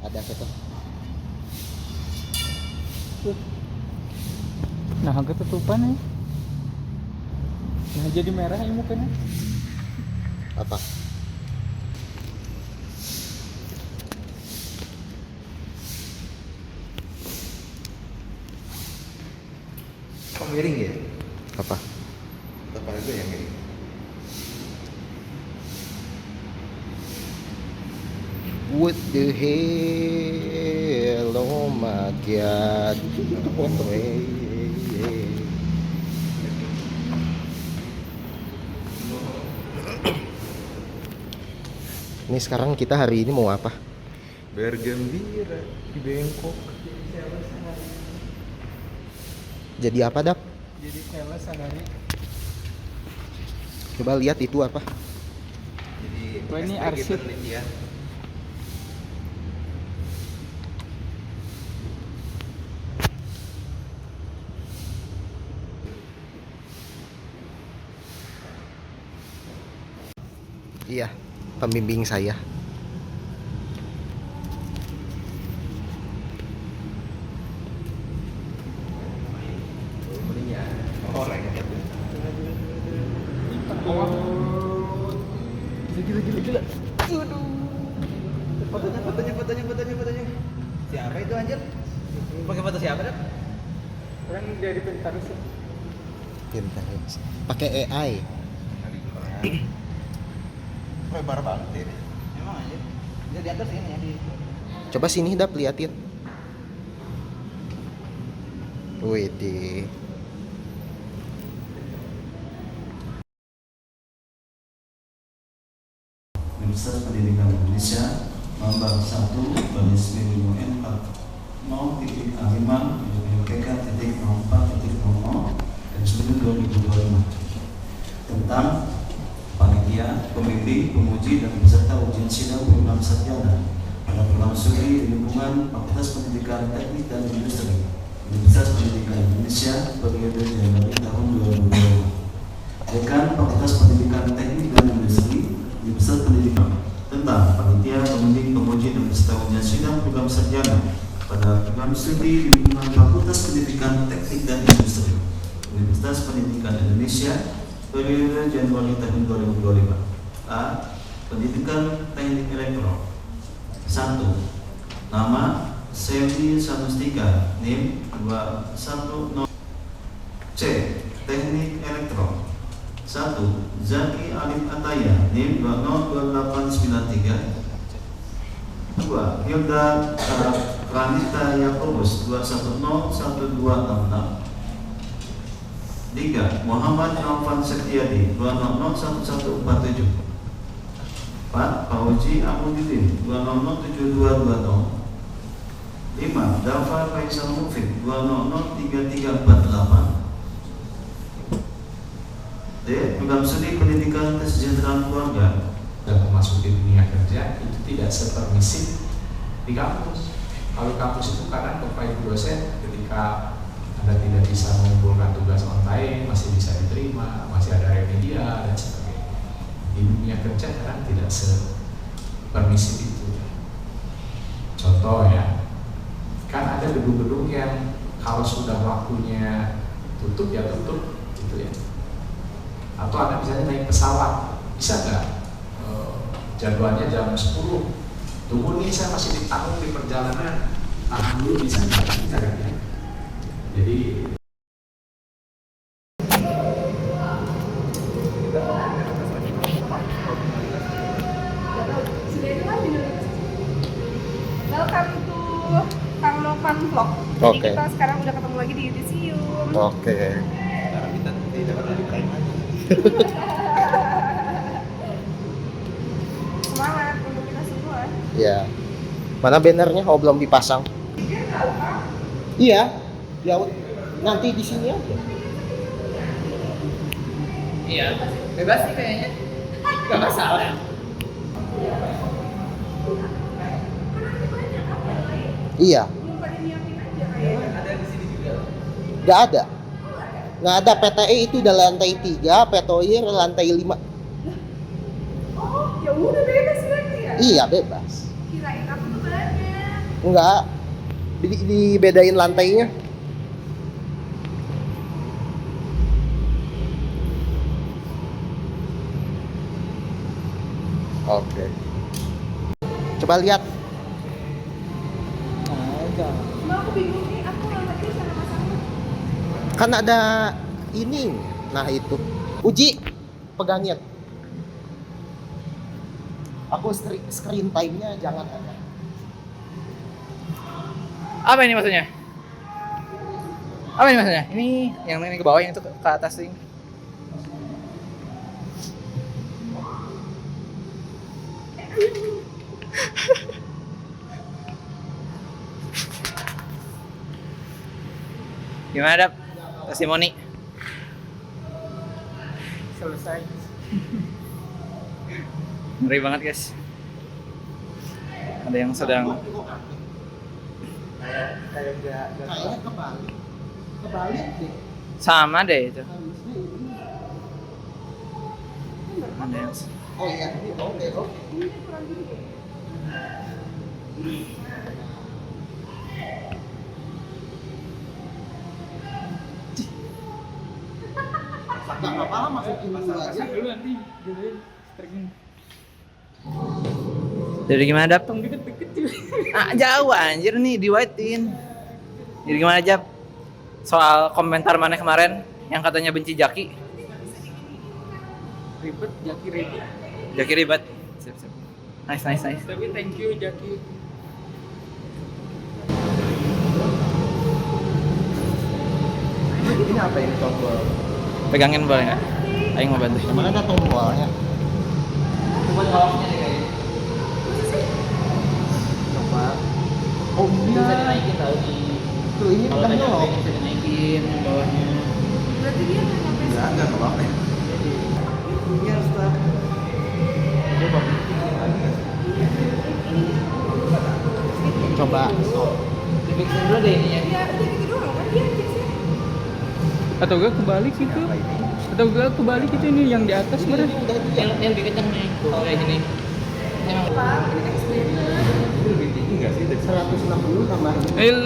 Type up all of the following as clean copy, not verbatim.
Ada gitu. Nah, ketutupan ya. Nah, jadi merah ya mukanya. Apa? Kok miring ya? Apa? Kepala gue yang miring. What the hell? Oh my god. What the hell? Ini sekarang kita hari ini mau apa? Bergembira di Bangkok. Jadi apa, Dap? Jadi sales sehari. Coba lihat itu apa? Jadi Oh, ini SPG arsip. penelitian. Iya, pembimbing saya. Oh, lagi ya. Gila. Fotonya. Siapa itu anjir? Pakai foto siapa, Dap? Orang dari pintar sih. Pintar. Pakai AI. Lebar banget ini. Emang anjir. Dia di atas ini ya di. Coba sini, Dap, liatin. Wih, di Universitas Pendidikan Indonesia nomor 1 baris miring N4 0.A5 LPK titik 04.00 dan 2025 tentang panitia, pembimbing, penguji dan peserta ujian sidang program sarjana pada program studi lingkungan Fakultas Pendidikan Teknik dan Industri Universitas Pendidikan Indonesia periode Januari tahun 2025. Dekan Fakultas Pendidikan Teknik dan Industri Universitas Pendidikan tentang panitia, pembimbing, penguji dan peserta ujian sidang program sarjana pada program studi lingkungan Fakultas Pendidikan Teknik dan Industri Universitas Pendidikan Indonesia periode Januari tahun 2025. A. Pendidikan Teknik Elektro. 1. Nama Selvi Sanustika, NIM 210. C. Teknik Elektro. 1. Zaki Alif Ataya, NIM 202893. 2. Hilda Pranita Yakobus 2101266. 3. Muhammad Alvan Setiadi 2001147. 4. Fauzi Amudidin 2007220. 5. Dafa Faisal Mufid 2003348. D. Program studi pendidikan kesejahteraan keluarga dan memasuki dunia kerja itu tidak sepermisif di kampus. Kalau kampus itu kadang Bapak Ibu dosen ketika Anda tidak bisa mengumpulkan tugas on time masih bisa diterima, masih ada remedia dan sebagainya. Di dunia kerja kadang tidak sepermisif itu. Contoh ya, kan ada gedung-gedung yang kalau sudah waktunya tutup ya tutup gitu ya. Atau Anda misalnya naik pesawat, bisa nggak jadwalnya jam 10, tunggu nih saya masih ditanggung di perjalanan, tahan dulu, bisa nggak? Bisa kan ya? Jadi welcome to Kang Novan Vlog. Jadi Oke. kita sekarang udah ketemu lagi di Yudisium. Oke. Sekarang kita tidak pernah di prime lagi. Semangat untuk kita semua. Ya. Mana bannernya? Oh, belum dipasang. Iya. Ya, nanti di sini aja. Iya, bebas sih kayaknya. Gak masalah. Iya. Belum pada nyiapin aja kayaknya. Ada di sini juga. Nggak ada. Nggak ada. PTE itu udah lantai 3, Petoyer lantai 5. Oh, ya udah bebas berarti ya? Iya, bebas. Kirain aku tuh banyak. Enggak. Dibedain lantainya. Oke. Coba lihat. Ada. Cuma aku bingung nih, aku lantai sana masang. Kan ada ini. Nah, itu. Uji, pegangin. Aku screen time-nya jangan ada. Apa ini maksudnya? Apa ini maksudnya? Ini yang ini ke bawah, yang itu ke atas ini. Gimana, Dap? Testimoni. Selesai. Ngeri banget, guys. Ada yang sedang Kayaknya kebalik. Kebalik deh. sama deh itu. Harusnya ini. Ada yang Oh iya, ini oke. Ini kurang gini deh. Gak apa-apa, masukin dulu aja. Pasang dulu nanti jadiin stringnya. Jadi gimana, Dap? Tong deket-deket juga. Ah, jauh anjir nih di white-in. Jadi gimana, Jap? Soal komentar mana kemarin yang katanya benci Jaki. Ribet, Jaki ribet. Jaki ribet. Sip. Nice. Tapi thank you Jaki. Ini apa ini tombol? Pegangin boleh nggak? Aing mau bantu. Mana ada tombolnya? Buat koloknya deh kayaknya. Coba. Oh Bisa iya. dinaikin tau di. Tuh ini Kalau kan tadi nyolok. bisa dinaikin yang bawahnya. Berarti dia nggak nyampe sini. Enggak apa-apa. Ini harus start. Coba. Dipiksin dulu deh ininya. Ya, udah gitu doang kan dia fixnya. Atau gak kebalik itu? Atau gak kebalik itu ini yang di atas bener? Yang lebih kencang nih. Kalau kayak gini. Emang Bang, ini kan explainer. Lebih tinggi enggak sih dari 160 tambah.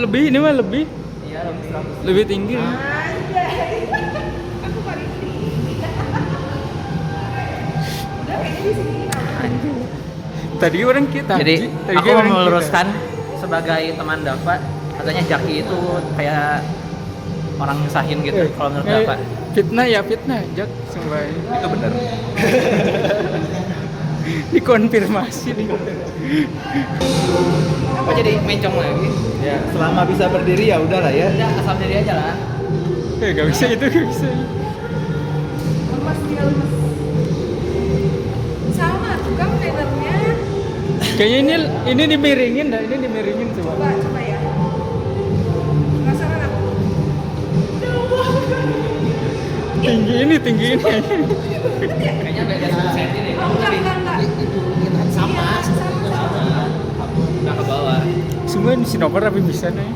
Lebih, ini mah lebih. iya lebih 100. Lebih tinggi. Anjay. Aku paling tinggi. Udah kayaknya di sini aman. Tadi orang kita. Jadi tadi aku orang mau kita. meluruskan sebagai teman Dava, katanya Jaki itu kayak orang nyusahin gitu kalau menurut Dava. Fitnah ya fitnah, Jak sumpah. itu benar. Dikonfirmasi nih. Apa jadi mencong lagi? Ya, selama bisa berdiri ya udahlah ya. Udah asal diri aja lah. Gak bisa itu, gak bisa. Lemas dia lemas. Sama tuh kan trailernya. Kayaknya ini dimiringin dah, ini dimiringin coba. Coba ya. Penasaran aku. Tinggi ini. Kayaknya beda 10 cm deh. Oh, enggak. Itu kan sama. Iya, sama. Udah ke bawah. Semua di Sinopor tapi bisa nih.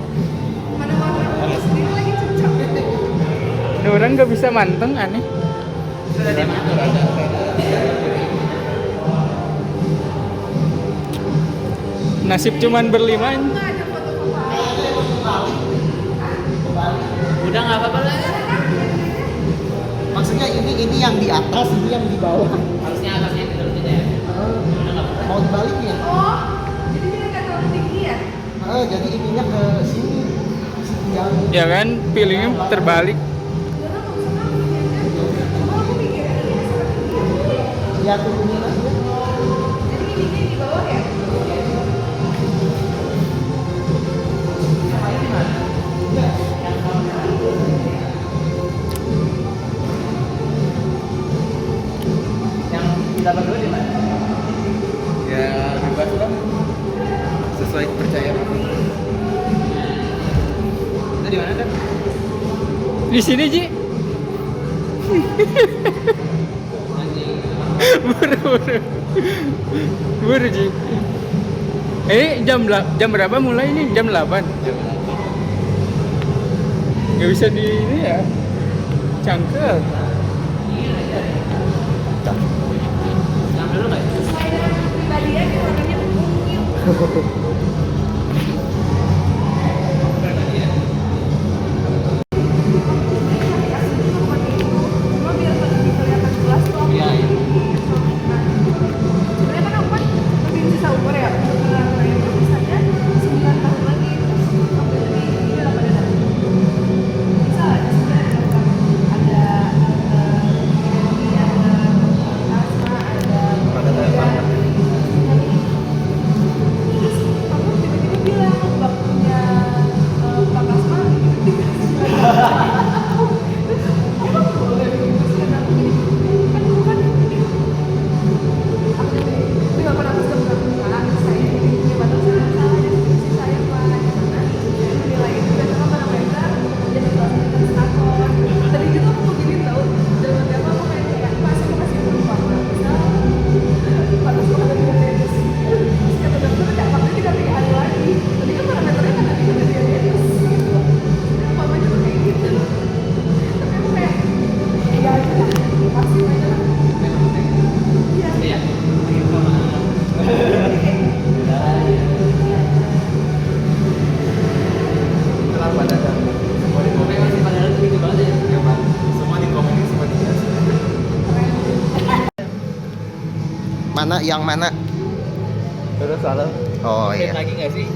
Mana warna sendiri lagi cocok. Ada orang gak bisa manteng aneh. Sudah di mana? Nasib cuman berlima. Enggak ada foto-foto. Udah nggak apa-apa lah. Maksudnya ini yang di atas, ini yang di bawah. Harusnya atasnya itu dulu ya. Mau dibaliknya? Oh, jadi dia nggak terlalu tinggi ya? Jadi ininya ke sini. Yang Ya kan, pilihnya terbalik. Karena nggak usah kamu ya kan? Cuma aku mikirnya ini sangat tinggi. ya turunin aja. Jadi ini di bawah ya? Yang kita berdua di mana? Ya, bebas lah. Sesuai kepercayaan aku. Itu di mana kan? Di sini Ji. Buru Ji. Jam berapa mulai ini? Jam 8. Gak bisa di ini ya. Cangkel. Yang dulu nggak? Sesuai dengan pribadian warnanya ungu. mana yang mana? Terus selalu Oh print iya. lagi nggak sih?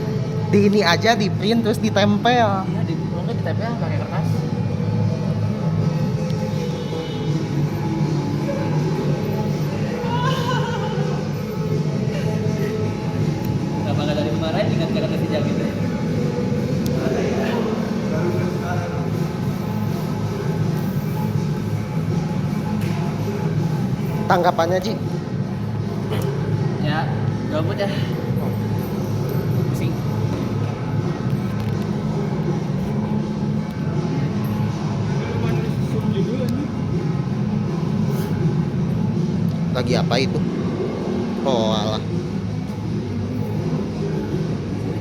Di ini aja di print terus ditempel. Iya, mungkin ditempel pakai kertas. Kenapa nggak dari kemarin ingat kata si Jam gitu? Tanggapannya Ji? Ya, gabut ya. Pusing. Lagi apa itu? Oh alah.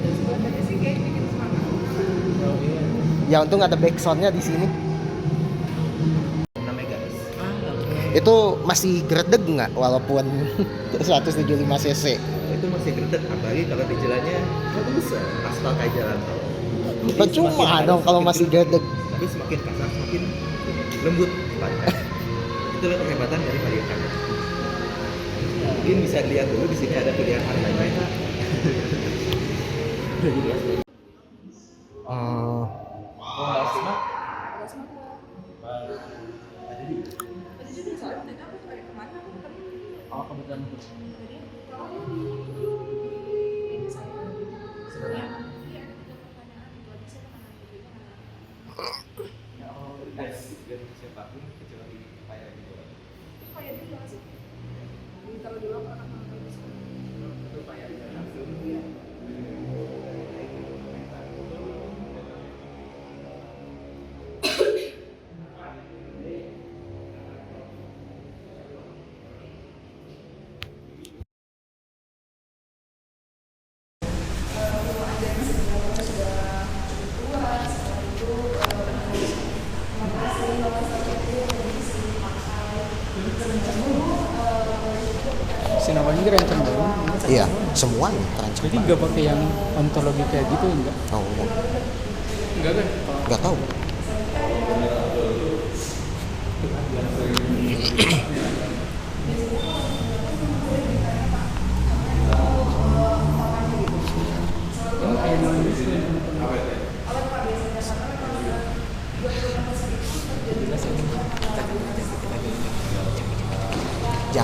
Sebenarnya sih kayak bikin semangat. Oh iya. Ya untung ada backsoundnya di sini. Namanya guys. Itu masih gredeg nggak walaupun 175 cc? Itu masih gredek, apalagi kalau di jalannya bagus, aspal kayak jalan tol. Jadi Percuma semakin halus, dong kalau semakin masih gredek. gredeg. Tapi semakin kasar, semakin lembut. Itulah kehebatan dari pilihan. Mungkin bisa dilihat dulu di sini ada pilihan harganya. Hmm, Tadi juga soalnya waktu itu aku kayak kemana aku ketemu. Oh, kebetulan itu. Tadi kalau ini saya sebenarnya iya ada 3 pertanyaan itu aja saya itu kayak dia nggak sih ditaruh dulu apa anak anak itu Sinawanya dirancang banget. iya, semuanya terancam. Jadi nggak pakai yang ontologi kayak gitu enggak? Oh, Enggak kan? nggak tahu. Emang kayak nulis Ya.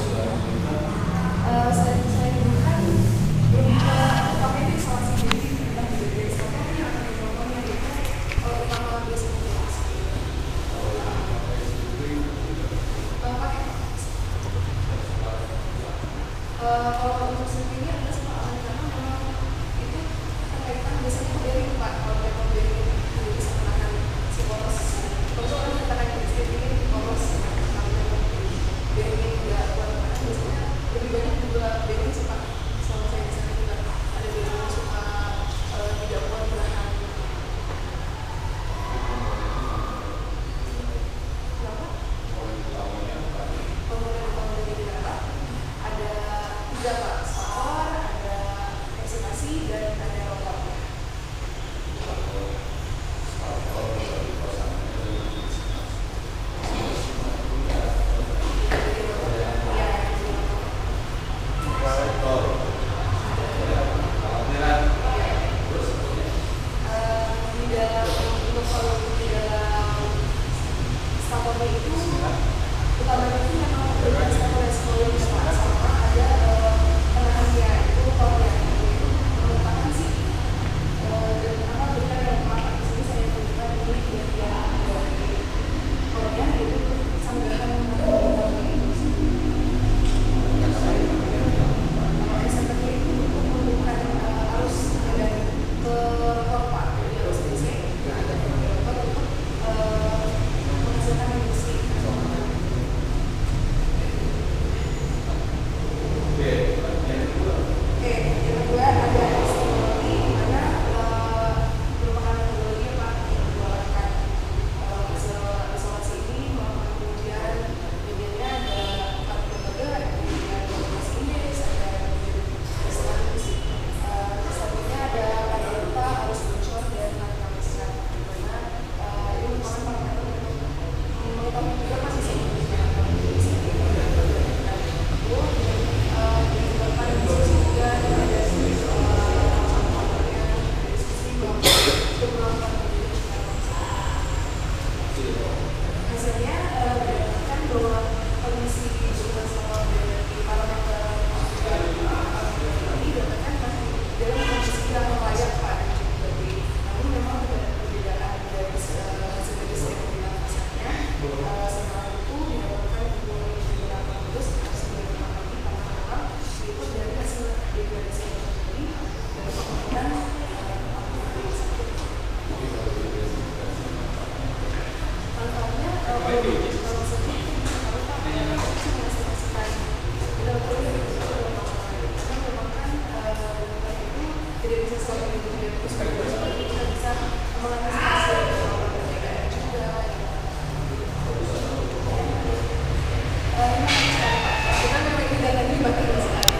terus kita bisa mengantisipasi PPKM juga. Kita memang ini data ini bakal sekali.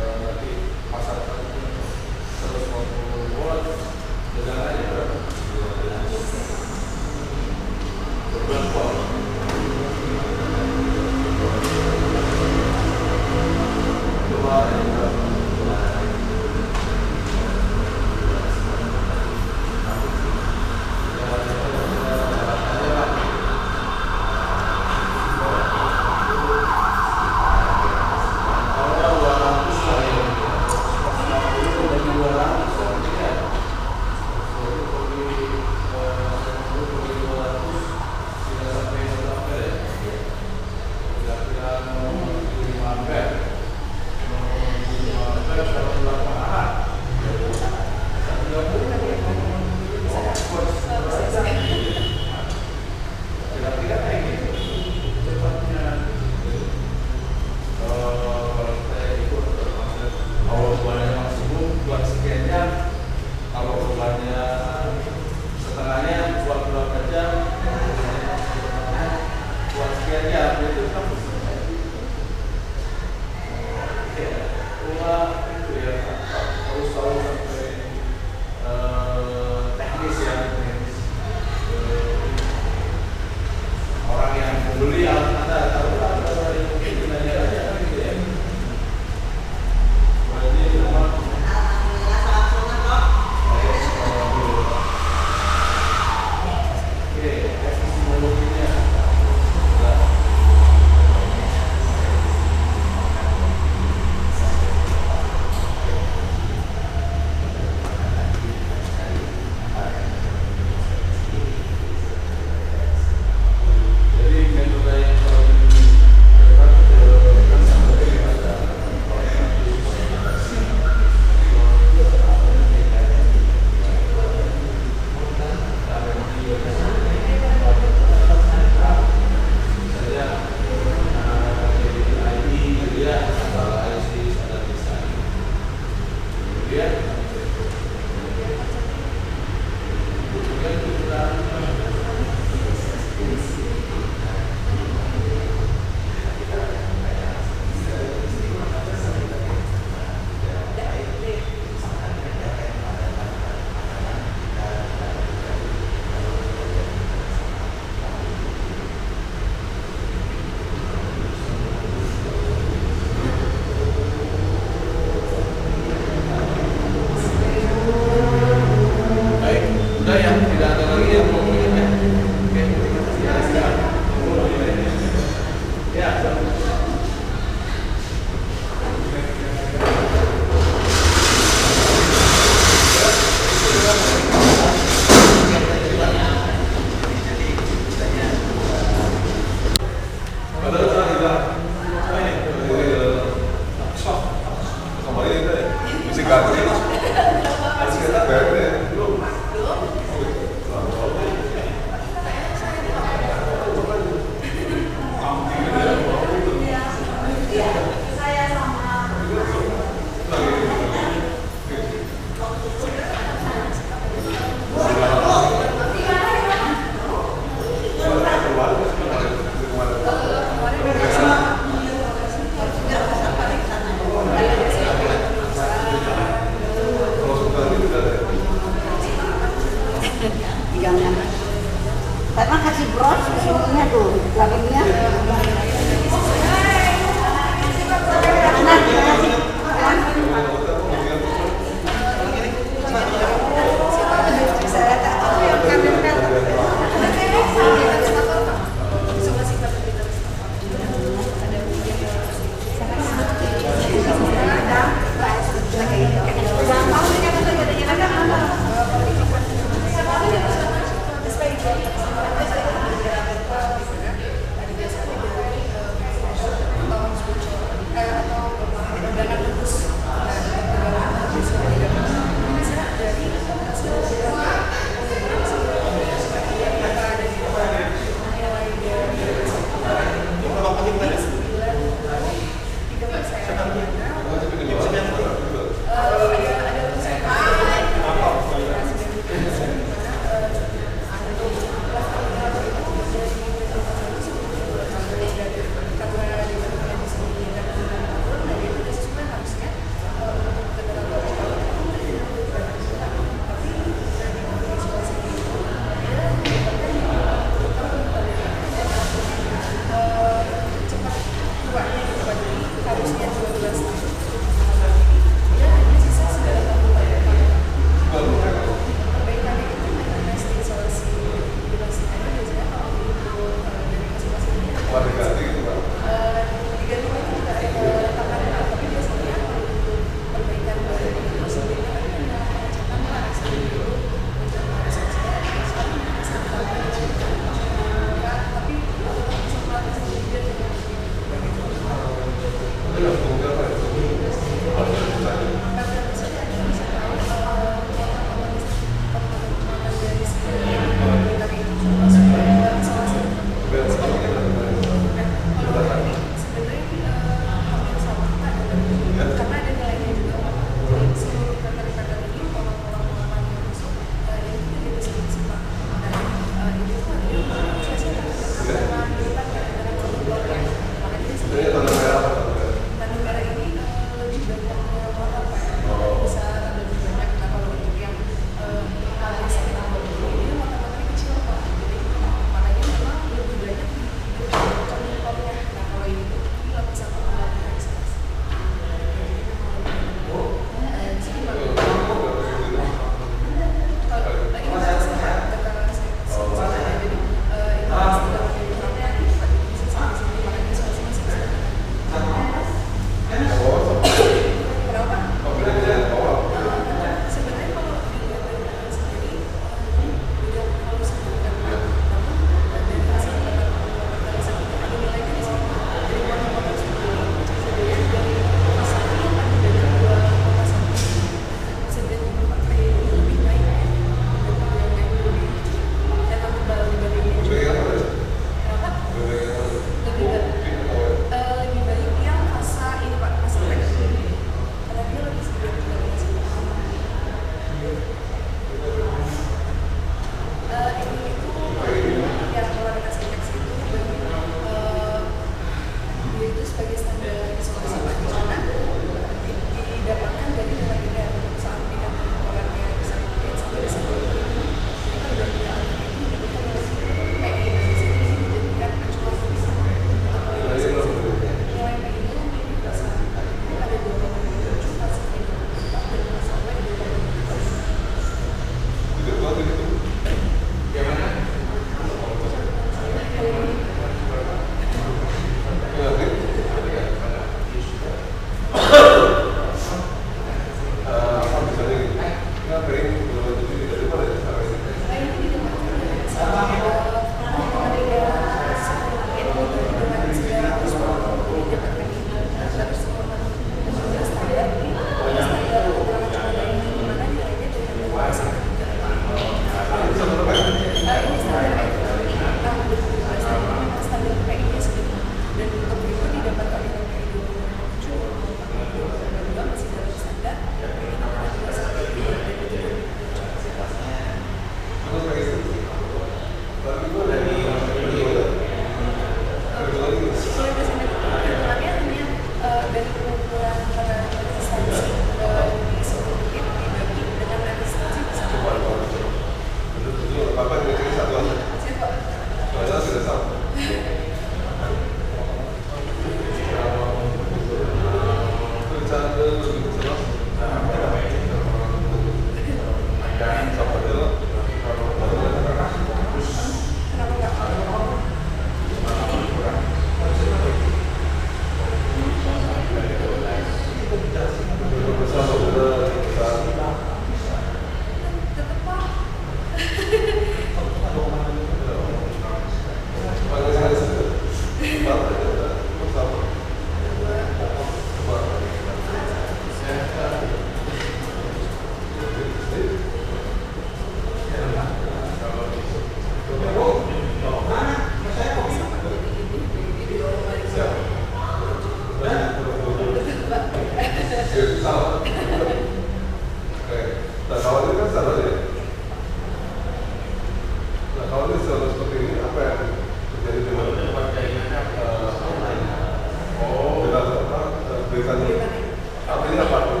Artinya kalau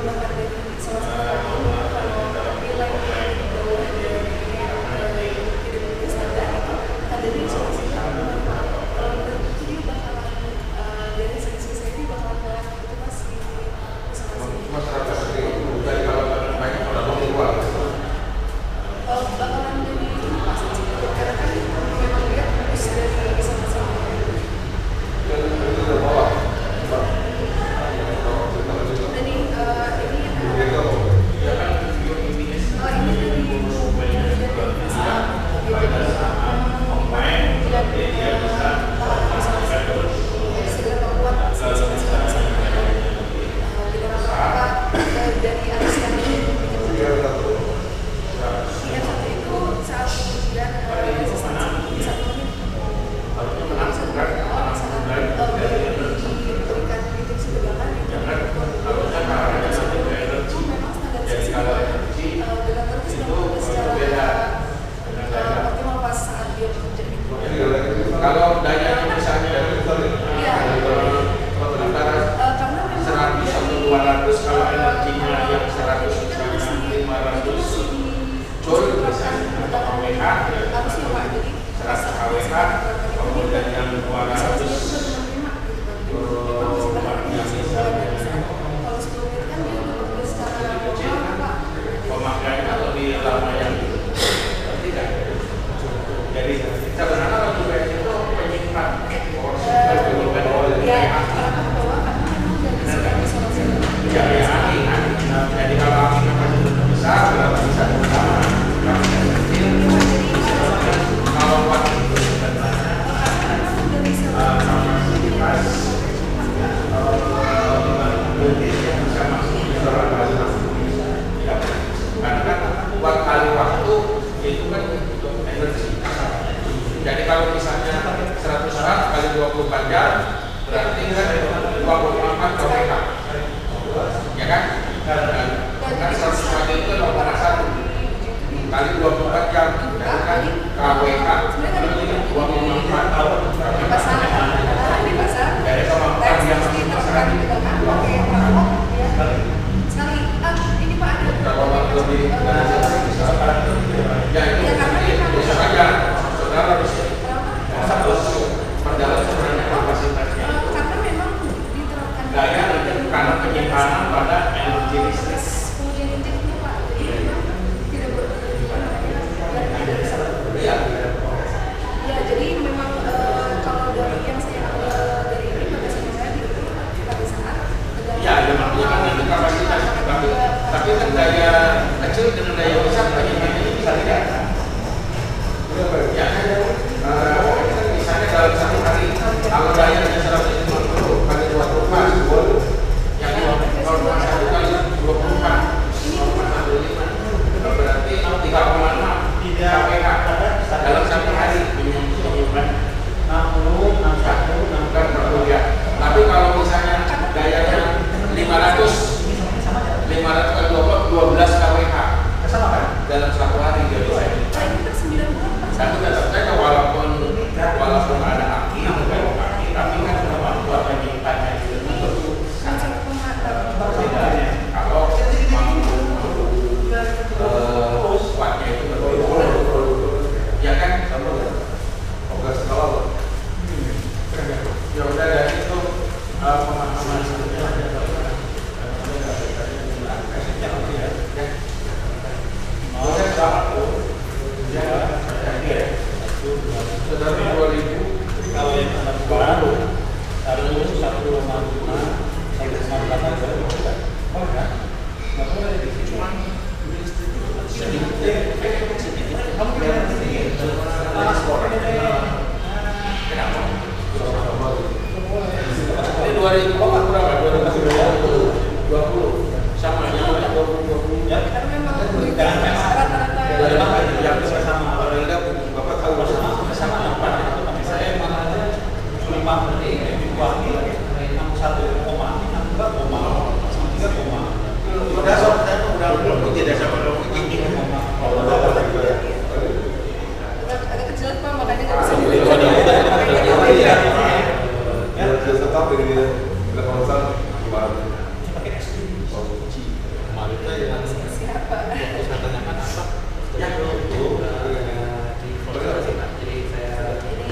Bapak dari salah satu kalau nilainya di bawah dari tidak standar itu ada di solusi itu dia bakalan dari sisi saya ini bakalan melihat itu mas di masyarakat itu dari kalau banyak orang mau keluar bakalan jadi pasti karena kan memang dia harus dari sama-sama. Dari arus yang yang satu itu saat kemudian resistensi 1 menit diberikan titik seberangan itu memang standarisasi dengan terus dilakukan secara optimal pas saat dia bekerja itu. kalau dayanya misalnya Iya. Karena memang 100 atau 200 kalau energinya yang 100 misalnya 500 joule misalnya atau kWh harusnya Pak, jadi 100 kWh kemudian yang 200 kalau 10 menit kan dia udah bekerja secara normal Pak. pemakaian atau di lama yang tidak. Jadi sebenarnya kalau juga itu penyimpan Ya, orang bawah karena memang dari segi isolasi. jadi kalau angin kapasitas besar berapa bisa bersama kapasitas kecil kalau waktu itu sebenarnya kapasitas mungkin yang bisa masuk di dalam karena kan buat kali waktu itu kan untuk energi. Jadi kalau misalnya 100 watt kali 24 jam berarti kan 24 kWh, ya kan? Kan 100 watt itu kan 0,1 kali 24 jam, jadi kan kWh berarti 24 tahun. Di pasar, di pasar. Dari kemampuan yang diterapkan juga kan pakai perangkap ya. Sekali, ini Pak ada kalau lebih ya itu bisa saja saudara harus perjalanan sebenarnya kapasitasnya itu karena memang diterapkan daya karena penyimpanan pada energi listrik. kemudian injeknya Pak, jadi memang tidak tidak bisa. Iya. Ya, jadi memang kalau dari yang saya ambil dari ini berdasarkan saya diukur pada saat Iya, ya makanya kan itu kapasitas tapi kan daya kecil dengan daya besar penyimpanannya bisa tidak. Ya, Siapa? Ini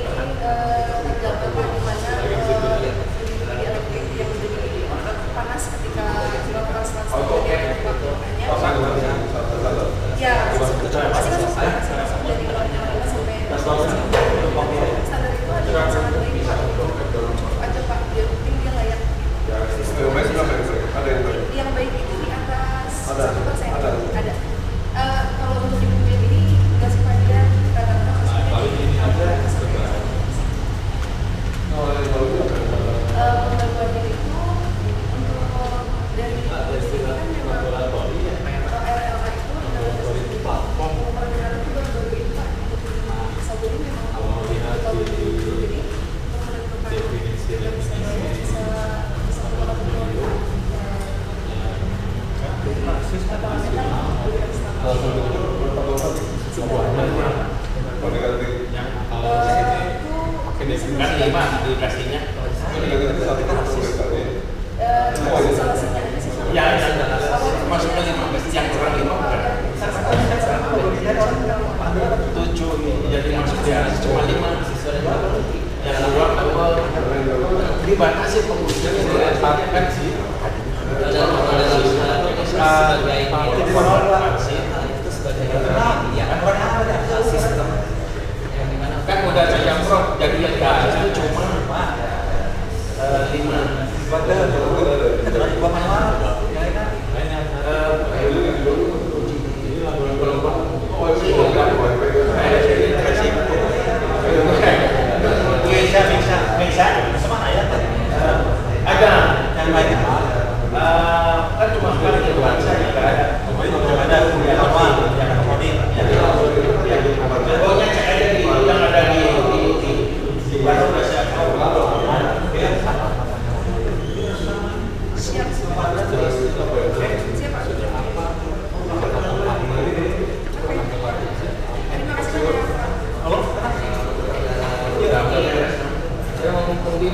tanggal berapa di mana di elektrik yang menjadi panas ketika dilakukan translasi dari waktunya. Ya, masih masuk dari awal sampai standar itu adalah sangat baik Pak. Cukup aja Pak, biar penting dia layak. Yang baik itu di atas 1%. Ada. Kalau untuk di kemudian ini nggak sih Pak, dia rata-rata kasusnya di pembagian itu untuk dari kan memang RLA itu perjalanan itu baru-baru ini Pak. Saburi memang baru dulu, jadi menentukan yang bisa melakukan dibatasi pengurusnya kan sih kan udah ada yang pro jadi yang garis itu cuma 5 ada yang lain kan cuma sekarang itu kan saya ada yang akomodir pokoknya cek aja di yang ada di baru udah siap siap. Terima kasih banyak Pak. saya mau ngomong di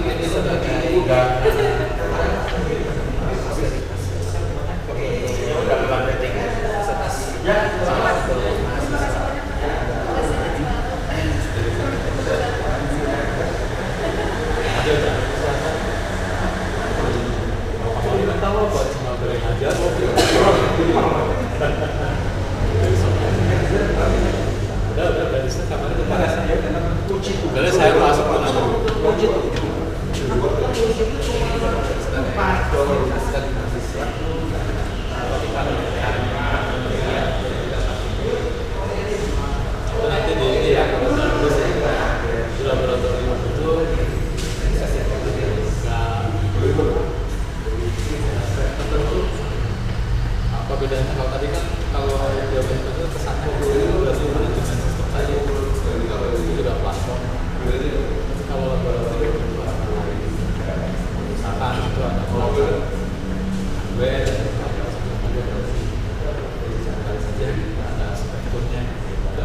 udah saya masuk nanti di laboratorium itu apa bedanya kalau tadi kan kalau jawaban itu kesana berarti manajemen sistem saja itu sudah platform. Kalau laboratorium misalkan itu ada hardware saja ada spektrumnya sudah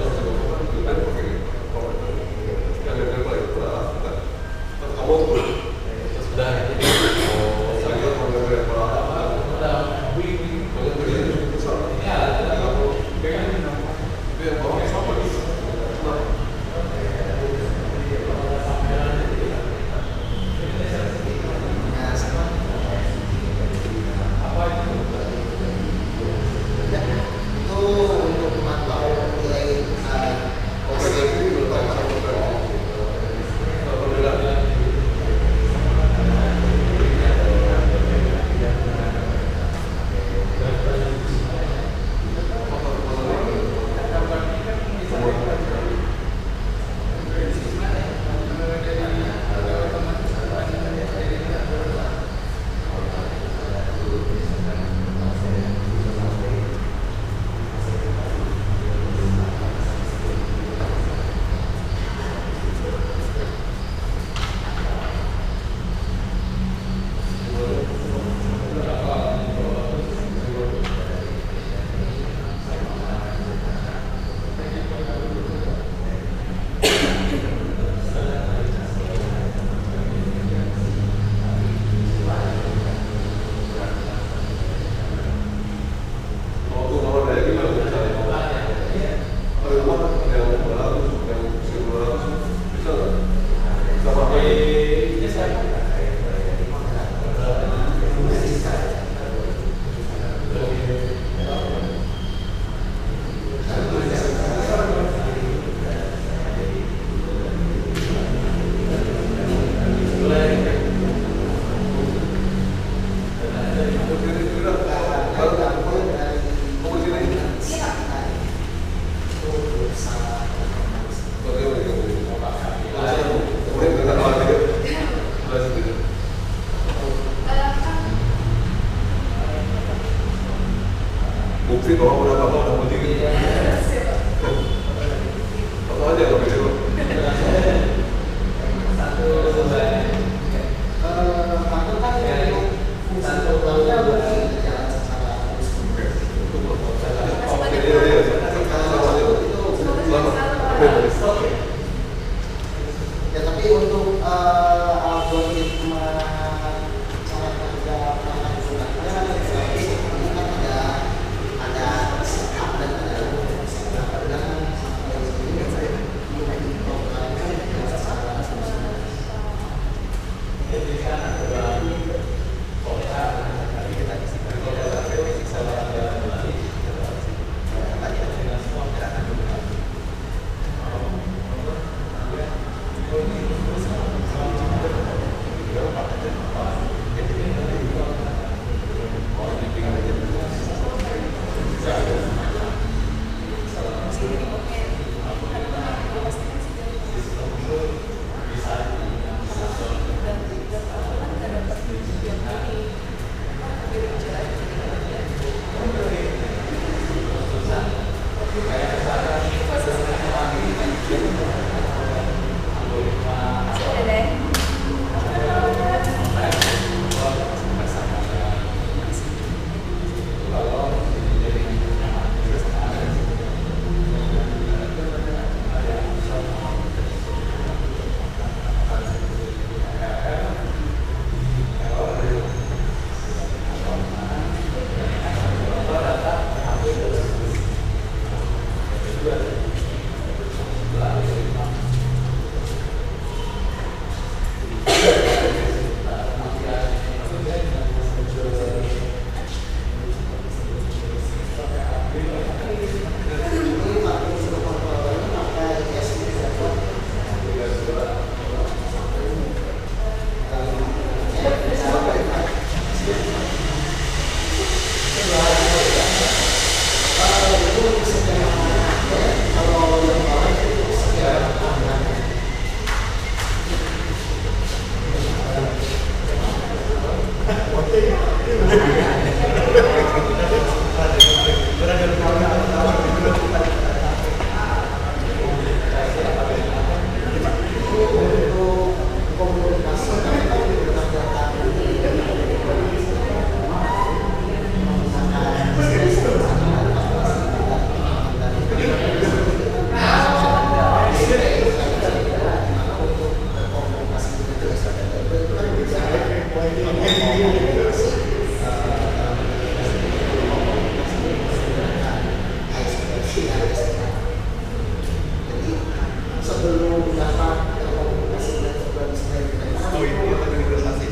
sebelum dapat komunikasi dengan kembali sebagai kita. Oh ini yang tadi investasi.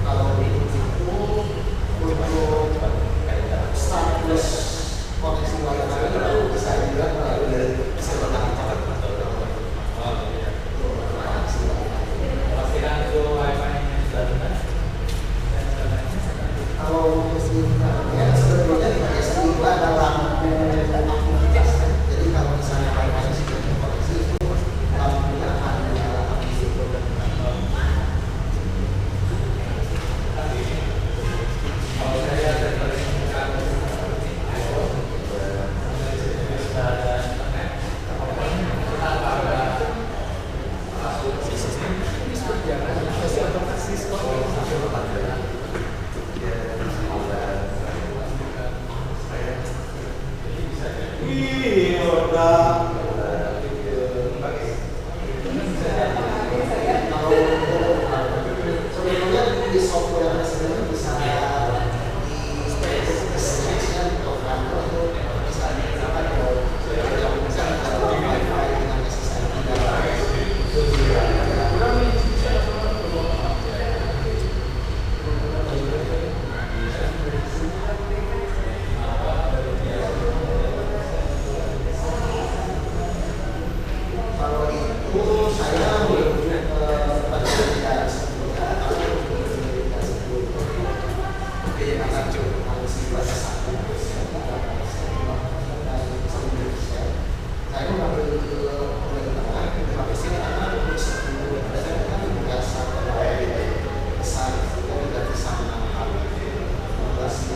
Kalau itu untuk start plus koneksi wifi itu bisa juga melalui dari server internet. Kalau mesinnya sebetulnya biasa juga dalam aktivitas. Jadi kalau misalnya wifi sudah terkoneksi itu lampunya akan aktif. Sebetulnya di software sendiri bisa di program itu misalnya misalkan kalau wifi dengan SSID kalau itu saya merujuk pada tidak sebelumnya atau tidak sebelumnya. Oke, akan coba pada satu saya mengambil poin tengah terima kasih karena untuk sebelum dan biasa besar kita tidak bisa menangkap 16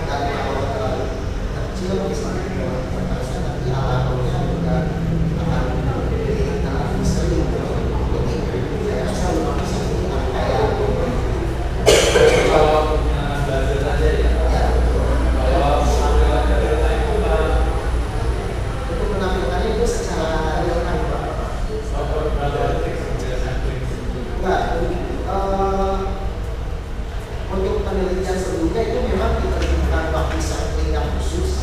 dan kalau kecil misalnya nanti alatnya juga akan sering jadi saya rasa lebih bisa kayak untuk menampilkannya itu secara real time Pak. Nah, untuk penelitian sebelumnya itu memang ditentukan waktu sampling yang khusus,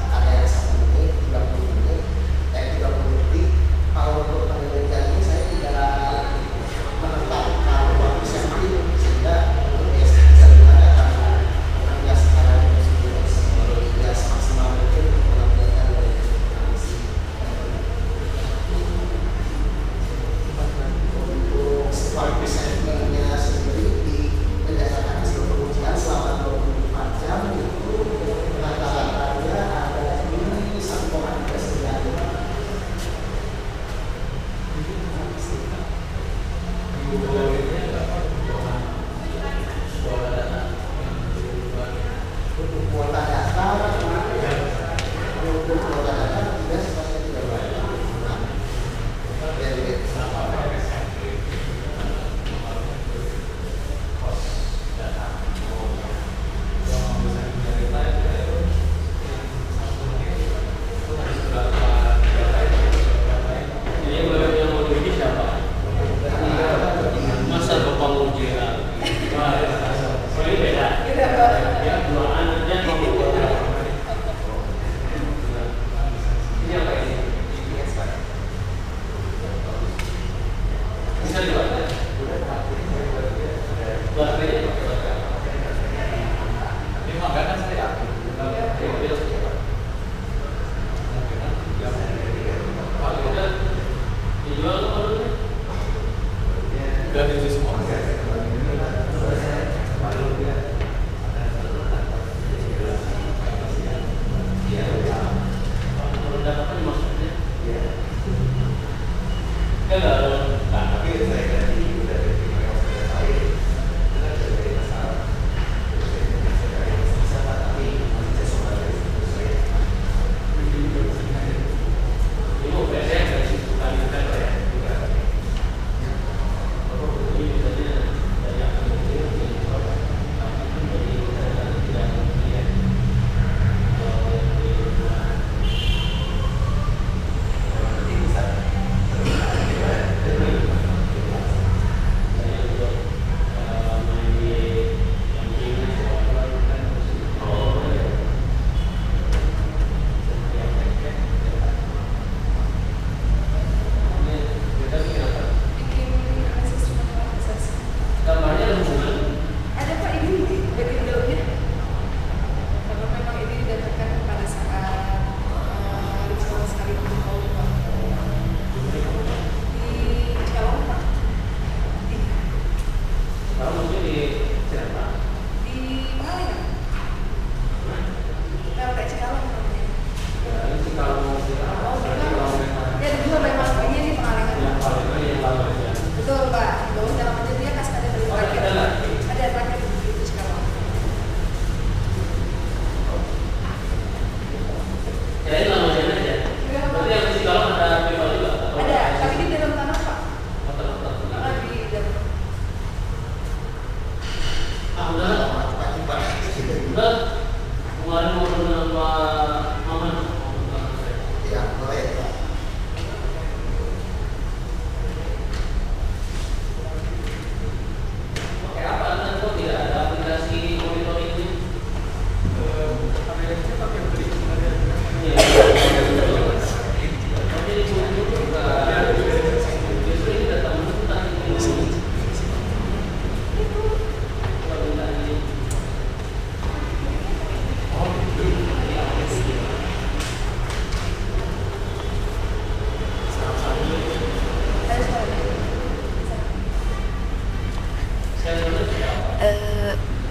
ada yang 1 menit, 30 menit, 30 detik. Kalau untuk penelitian ini saya tidak menetapkan waktu sampling sehingga untuk biasa bisa digunakan karena sekarang sudah semaksimal mungkin menampilkan dari kondisi. Untuk waktu samplingnya sendiri di berdasarkan hasil pengujian selama 24 jam itu rata-ratanya ada di 1,39. Untuk kuota data tidak sebenarnya tidak banyak. Masa bapak nguji ini beda. Ya, dua anaknya mau ini apa ini? Bisa juga. Baterainya pakai baterai. Ini mah kan saya. Dijual apa dulu? Udah diisi semua. Maksudnya? Enggak,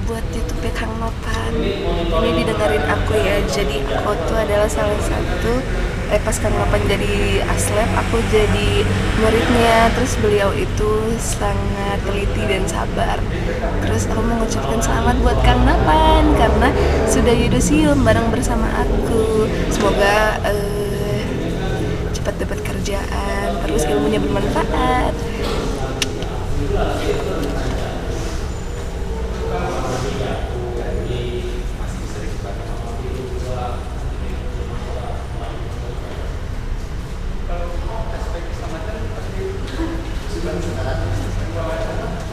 buat YouTube Kang Nopan. Ini didengerin aku ya. Jadi aku tuh adalah salah satu pas Kang Nopan jadi aslep, aku jadi muridnya. Terus beliau itu sangat teliti dan sabar. Terus aku mengucapkan selamat buat Kang Nopan karena sudah yudisium bareng bersama aku. Semoga cepat dapat kerjaan, terus ilmunya bermanfaat.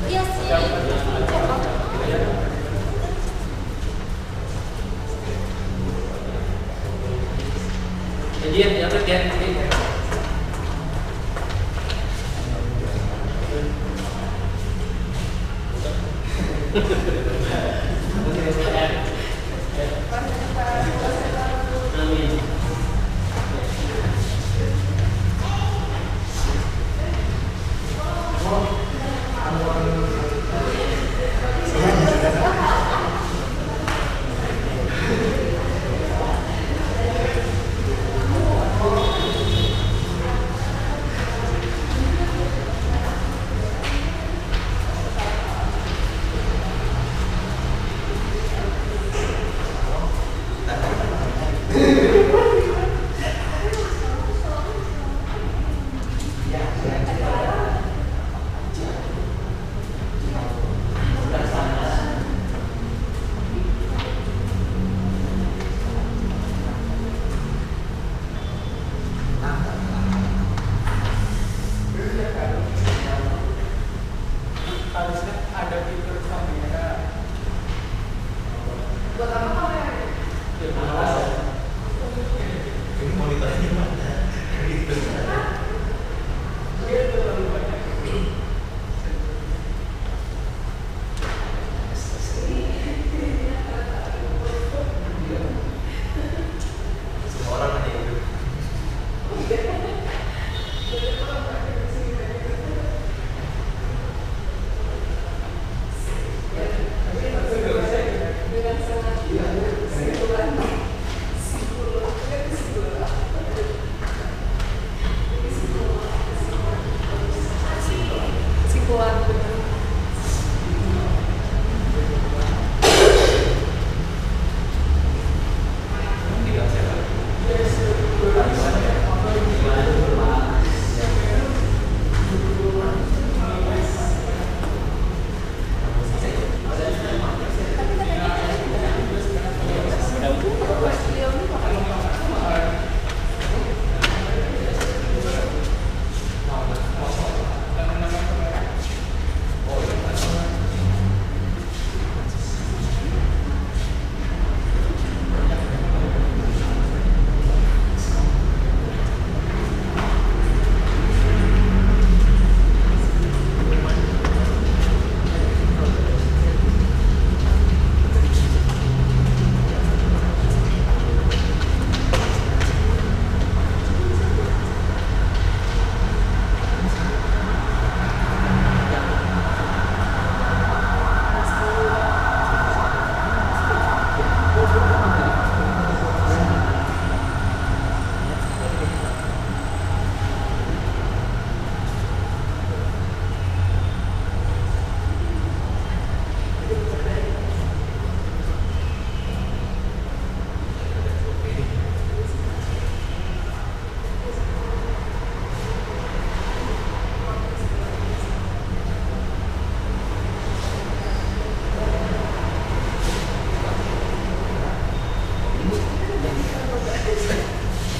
Iya sih. Jadi ya berarti ya.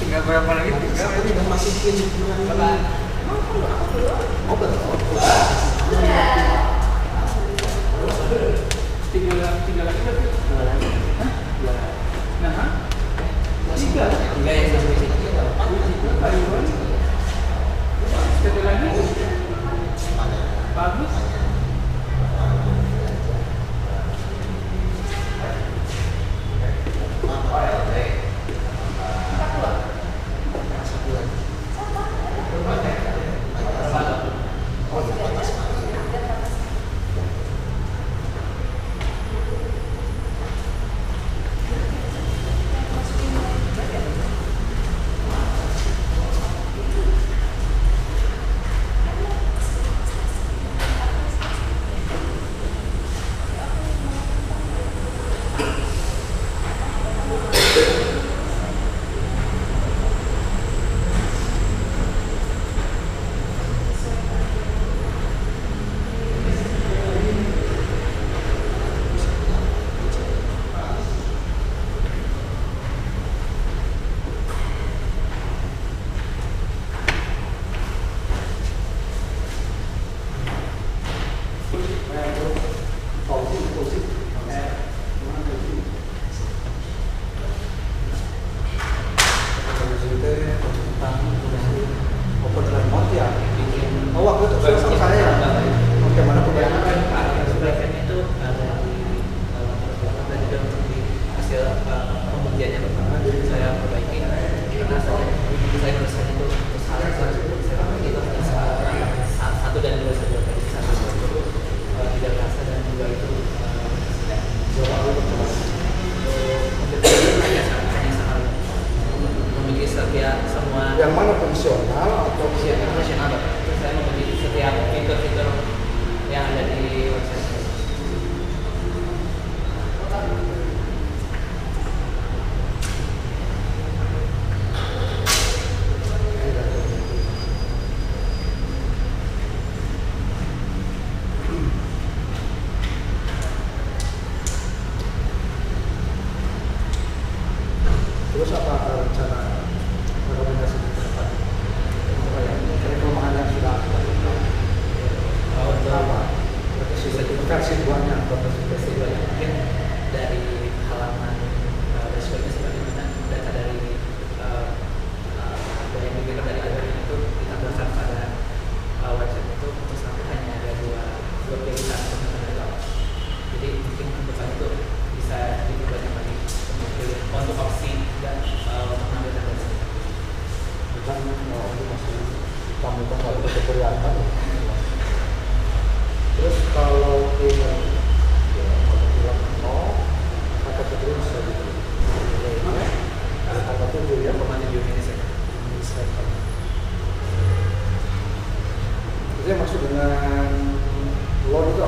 Tinggal berapa lagi? Tinggal masukin bulan. Oh belum. Tiga lagi berarti? Dua lagi. Hah? Dua lagi. Nah, tiga. Tiga yang sampai sini ada 4. Ayuan. Satu lagi. Bagus. versi 2-nya atau versi 2 nya mungkin dari halaman dashboardnya seperti mana data dari yang dikirim dari admin itu ditambahkan pada website itu, terus nanti hanya ada dua pilihan untuk menentukan. Jadi mungkin untuk itu bisa dibuat yang lagi untuk opsi dan mengambil data dari sini. kan itu masih kami kan nggak bisa kelihatan. Terus kalau kita bilang kata kedua bisa dipilih. Kata tujuh ya, pemain di Indonesia. Itu yang maksud dengan loan itu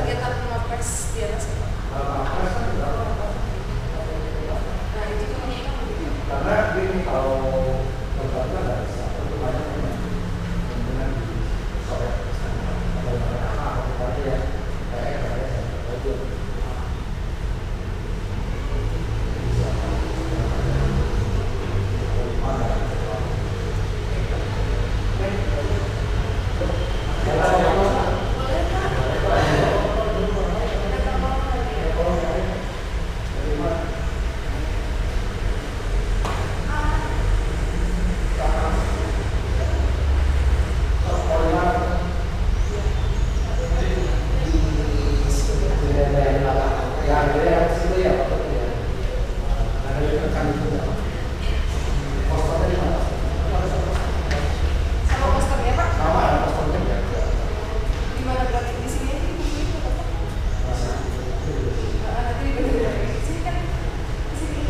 Kegiatan ngapres di atas itu. Nah itu tuh mereka Karena ini kalau lembaga nggak bisa banyak kemudian sore atau ya sama posternya Pak. Di mana berarti di sini ini buku itu Pak? Nanti di sini kan di sini.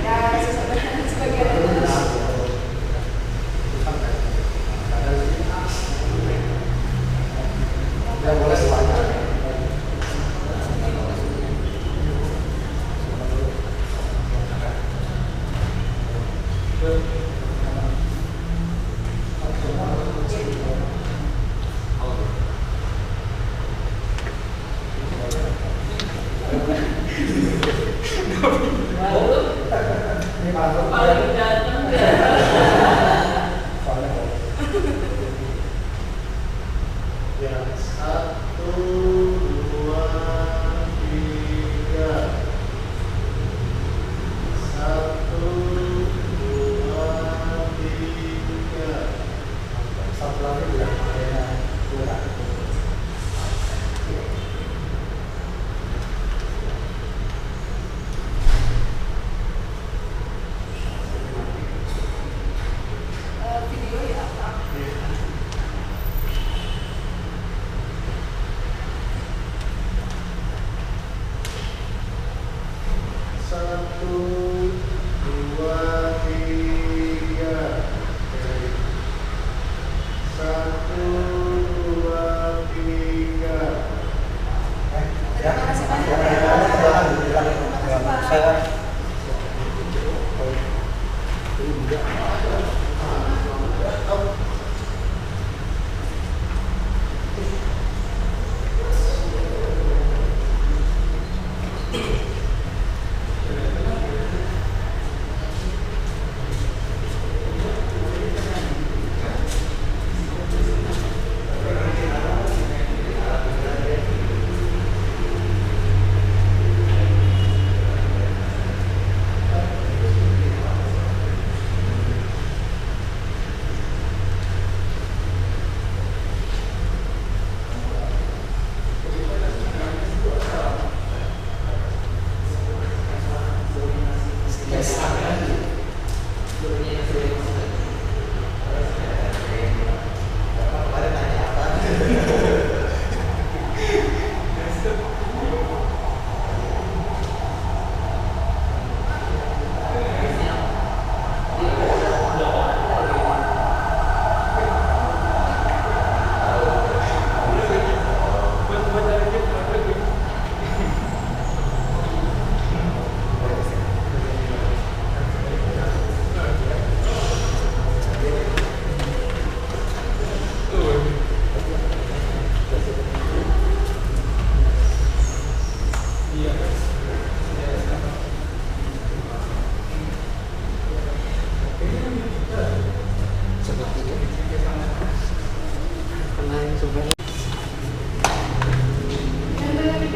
Ya sebagian itu. Video ya Pak. Terima kasih banyak. Terima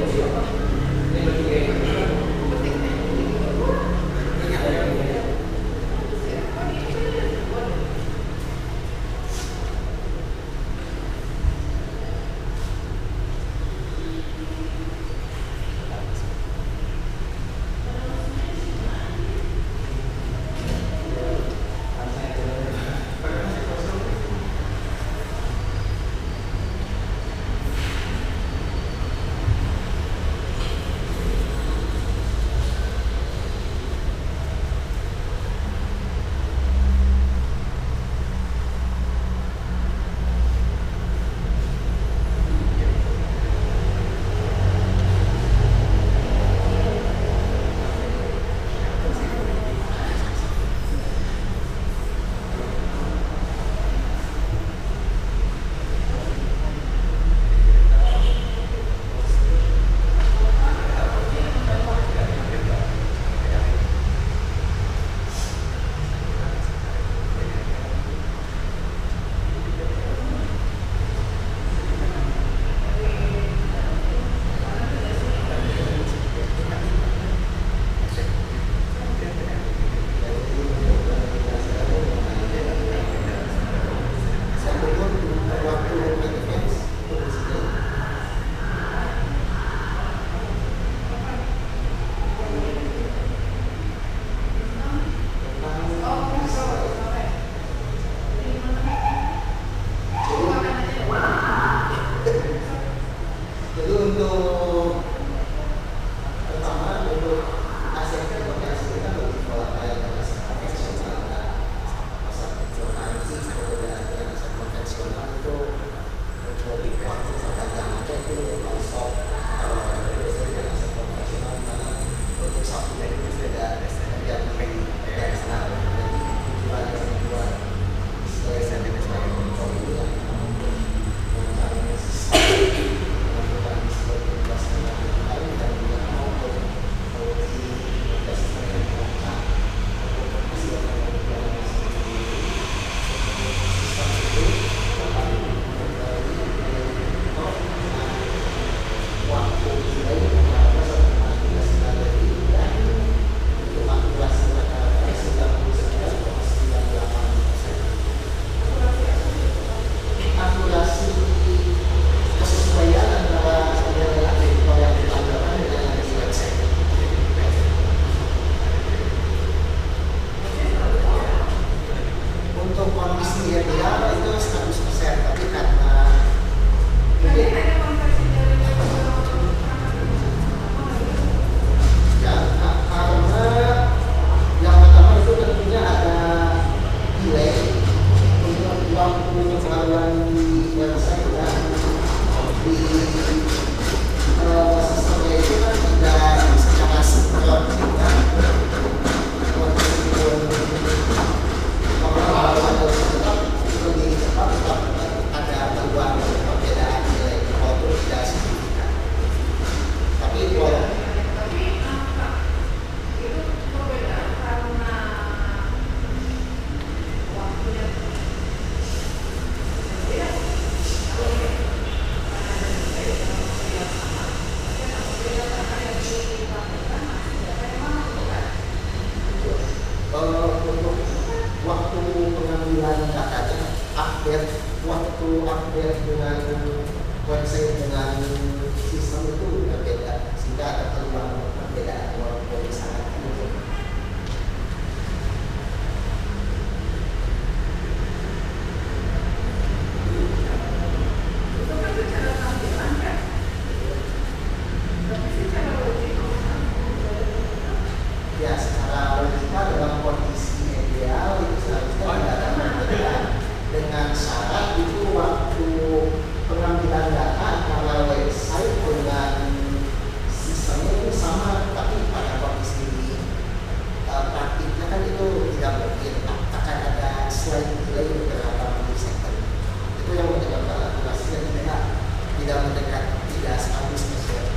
kasih Pak. update dengan website dengan sistem itu berbeda, sehingga ada peluang perbedaan walaupun sangat mungkin. Ya, secara logika dalam kondisi ideal itu seharusnya tidak akan berbeda, dengan syarat itu waktu pengambilan data antara website dengan sistemnya itu sama, tapi pada kondisi praktiknya kan itu tidak mungkin, akan ada slight delay beberapa milisecond. Itu yang menyebabkan aplikasinya tidak mendekat, tidak stabil spesial.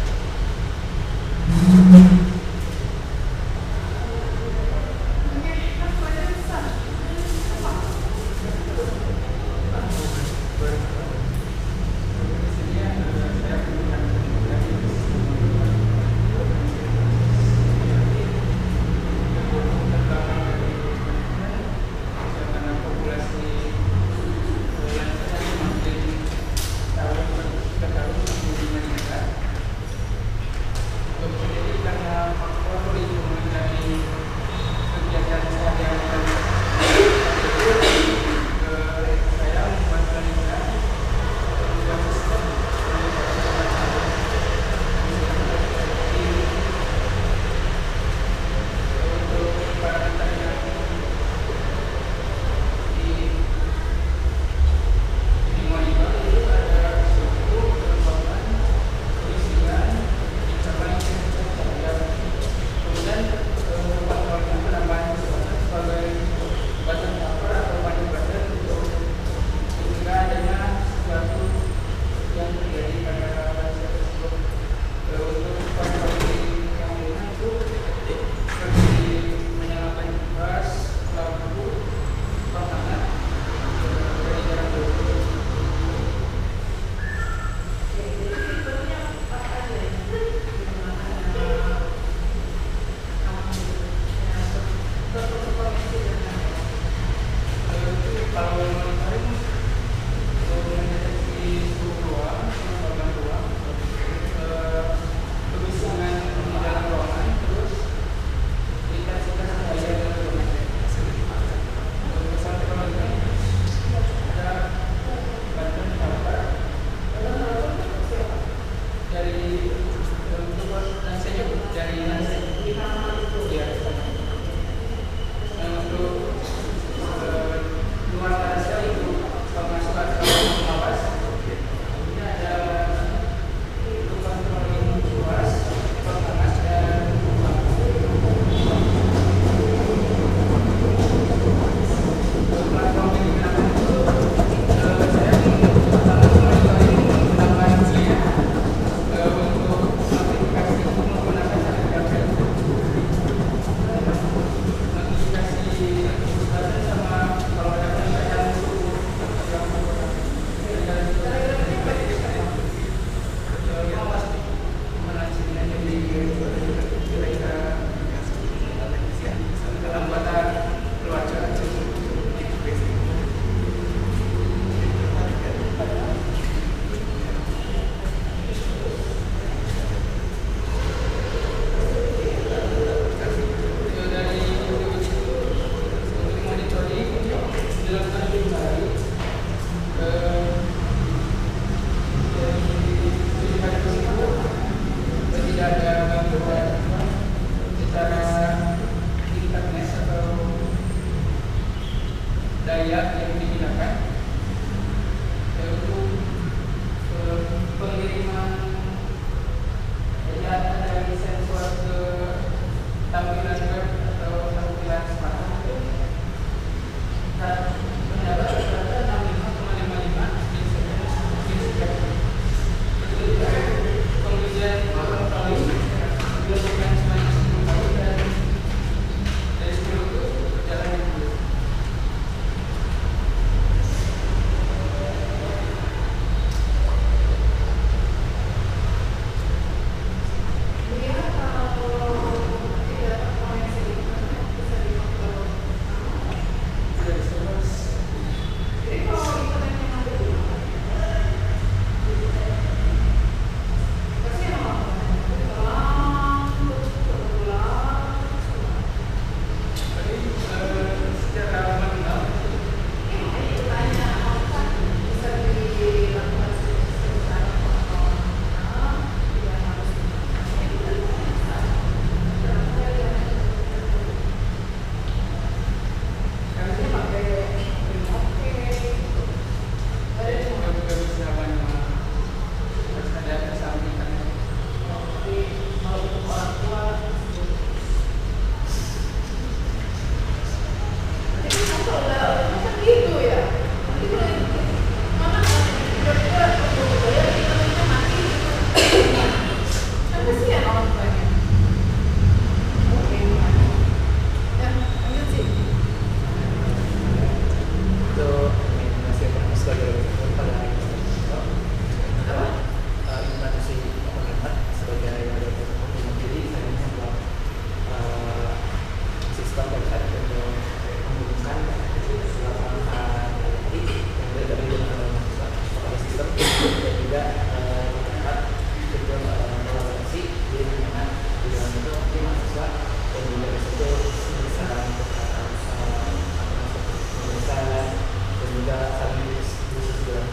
nggak saling bersesuaian.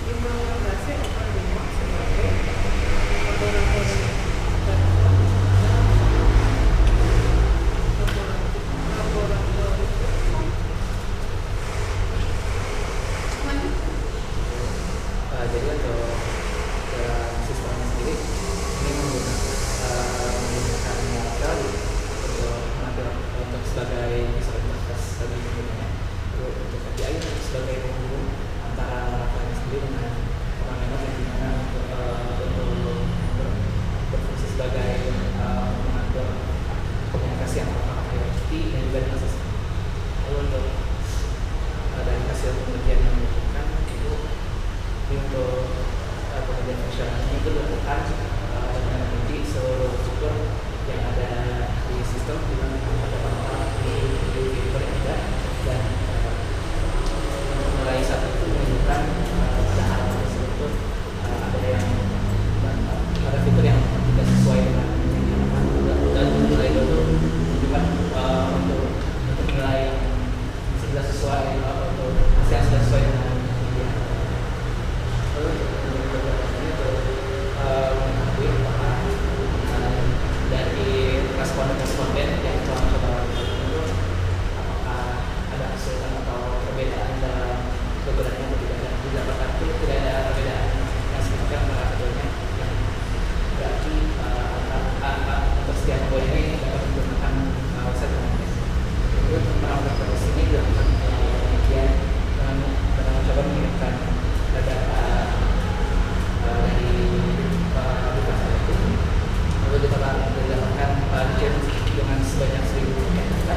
Implementasi open remote sebagai laboratorium Jadi untuk sistemnya sendiri ini menggunakan model untuk sebagai interface tadi sebenarnya untuk API sebagai penghubung antara laporan sendiri dengan orang yang dimana untuk berfungsi sebagai mengatur komunikasi antara IoT dan juga dengan sistem. Lalu untuk dari hasil penelitian yang dilakukan itu untuk penelitian fungsionalnya itu dilakukan dengan meneliti seluruh fitur yang ada di sistem di mana ada orang di fitur yang ada dan mulai saat itu menunjukkan pada halaman tersebut ada yang ada fitur yang tidak sesuai dengan yang diharapkan dan mulai itu menunjukkan untuk nilai yang sudah sesuai untuk hasil yang sudah sesuai dengan yang diharapkan. Lalu untuk beberapa itu mengakui apakah dari responden yang telah mencoba itu apakah ada kesulitan atau perbedaan dalam kegunaannya atau tidak, dan didapatkan itu tidak ada perbedaan yang signifikan antara keduanya, yang berarti untuk setiap komponen ini dapat menggunakan website dengan baik. Kemudian penerapan proses ini dilakukan penelitian dengan mencoba mengirimkan data dari aplikasi itu, lalu didapatkan gem dengan sebanyak 1.000 paket data,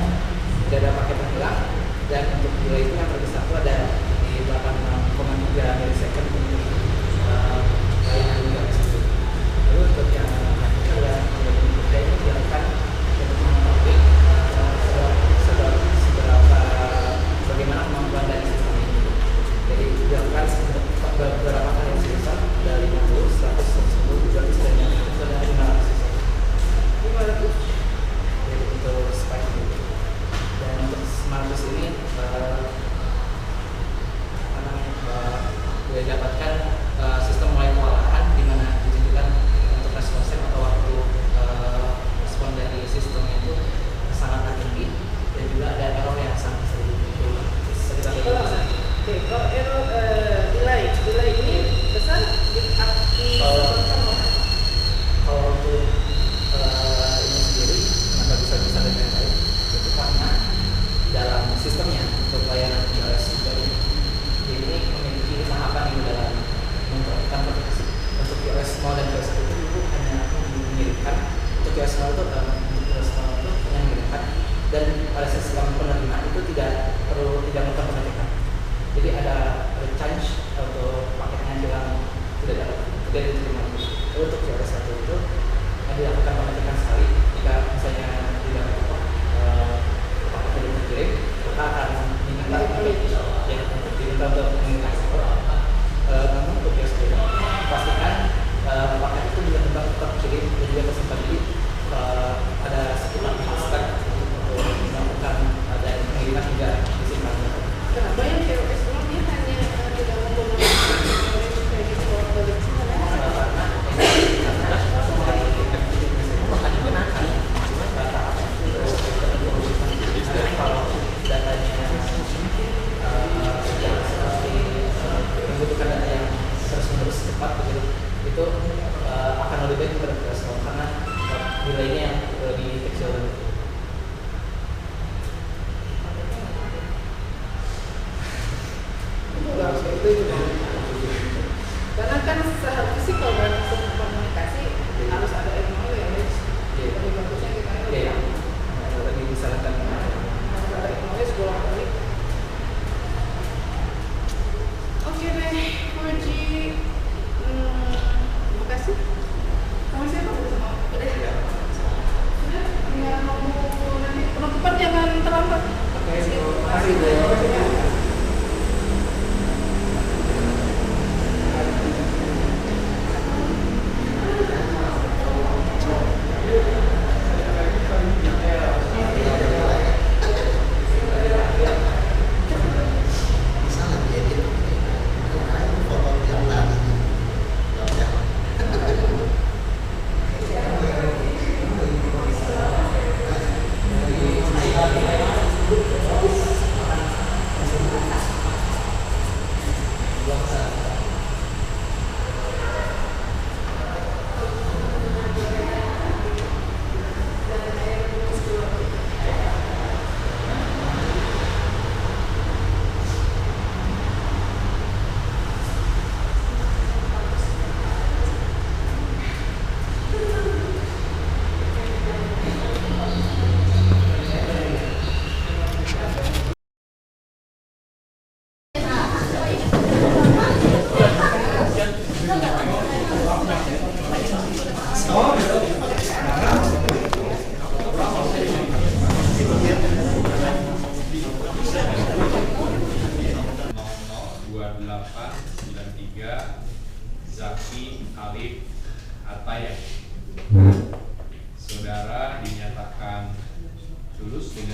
tidak ada paket yang hilang, dan untuk delay itu yang terbesar itu ada di 86,3 milisecond untuk layanan UMS itu. Lalu untuk yang lanjutnya adalah delay ini dilakukan untuk mengetahui bagaimana kemampuan dari sistem ini. Jadi dilakukan beberapa kali sistem dari 50, 100, 110, 200 dan yang itu ada 500 sistem. Jadi untuk spike ini. Dan untuk 500 ini didapatkan sistem mulai kewalahan di mana ditunjukkan untuk respons time atau waktu respon dari sistemnya itu sangat tinggi dan juga ada error yang sangat sering muncul sekitar 5%. Oke, kalau error delay ini besar kalau untuk ini sendiri kenapa bisa dengan baik itu karena dalam sistemnya untuk layanan iOS ini memiliki tahapan yang dalam memperhatikan aplikasi. Untuk iOS 0 dan iOS 1 itu hanya mengirimkan, untuk iOS 0 itu hanya mengirimkan, dan pada sistem penerima itu tidak melakukan pengecekan. Jadi ada change untuk paketnya hilang, tidak diterima. Lalu untuk iOS 1 itu dilakukan pengecekan sekali. Jika misalnya tidak paket tidak terkirim, maka akan diminta untuk mengirimkan. Namun untuk iOS 2 pastikan paket itu benar-benar terkirim dan juga tersimpan di ada sekitar 4 step untuk melakukan dan pengiriman hingga disimpan. Kenapa yang iOS ini hanya tidak menggunakan kredit balik kalau datanya membutuhkan data yang terus-menerus cepat begitu, itu akan lebih baik berproses karena nilainya yang lebih kecil. Karena kan seharusnya sih kalau dalam komunikasi harus ada acknowledge. Lebih bagusnya kita lebih disarankan ada acknowledge bolak-balik. Oke deh, Puji. Terima kasih. Sama siapa? Udah. Udah. Tinggal nunggu nanti penutupan jangan terlambat. Oke, terima kasih.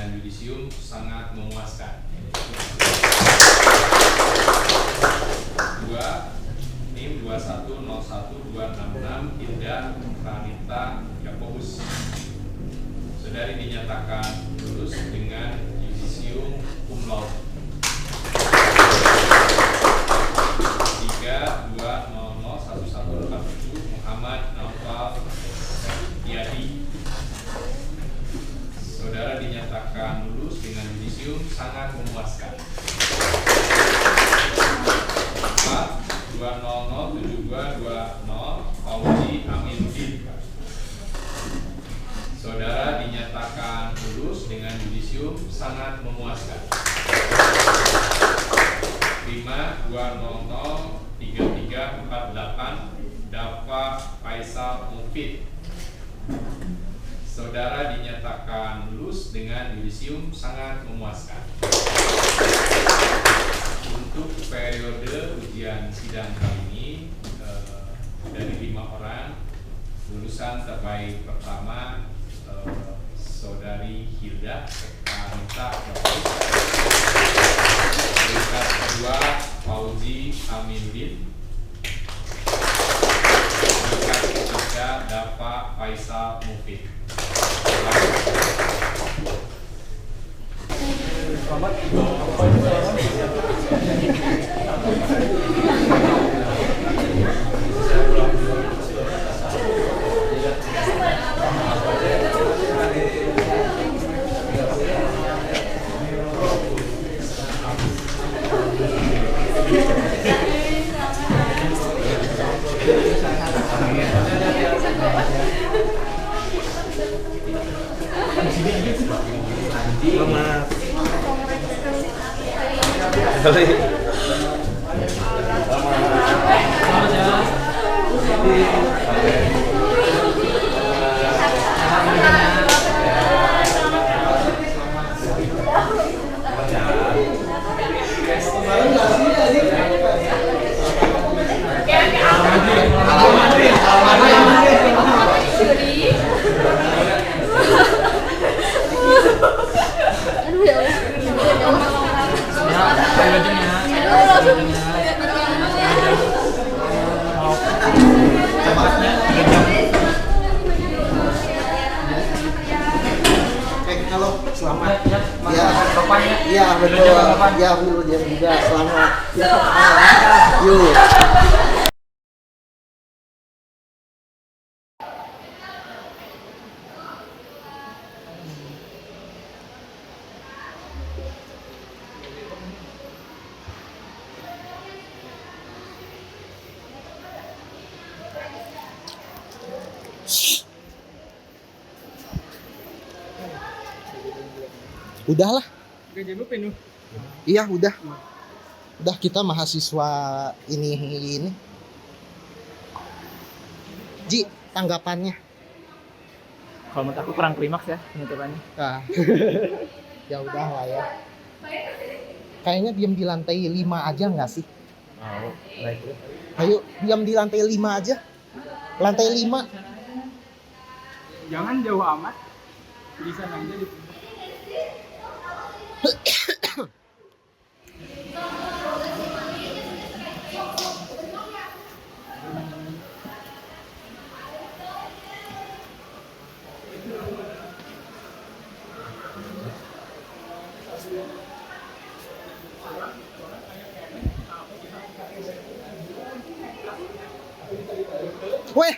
dengan yudisium sangat memuaskan. 2. NIM 2101266 Hilda Pranita Yakobus. Saudari dinyatakan lulus dengan yudisium cum laude. 320011147 Muhammad Naufal Yadi. Saudara dinyatakan lulus dengan yudisium sangat memuaskan. 4. 2007220 Fauzi Aminuddin. Saudara dinyatakan lulus dengan yudisium sangat memuaskan. 5. 2003348 Dafa Faisal Mufid. Saudara dinyatakan lulus dengan yudisium sangat memuaskan. Untuk periode ujian sidang kali ini dari 5 orang, lulusan terbaik pertama Saudari Hilda Pranita Yakobus. Peringkat kedua Fauzi Aminuddin. Peringkat ketiga Dafa Faisal Mufid. Selamat. Iya betul, ya dulu dia juga selamat. Yuk. Udahlah. Iya udah kita mahasiswa ini. Ji, tanggapannya? Kalau menurut aku kurang klimaks ya penutupannya. Nah. Ya udah lah ya. Kayaknya diam di lantai 5 aja nggak sih? Oh, baik. Ayo diam di lantai 5 aja. Lantai 5. Jangan jauh amat. Di sana aja di Weh,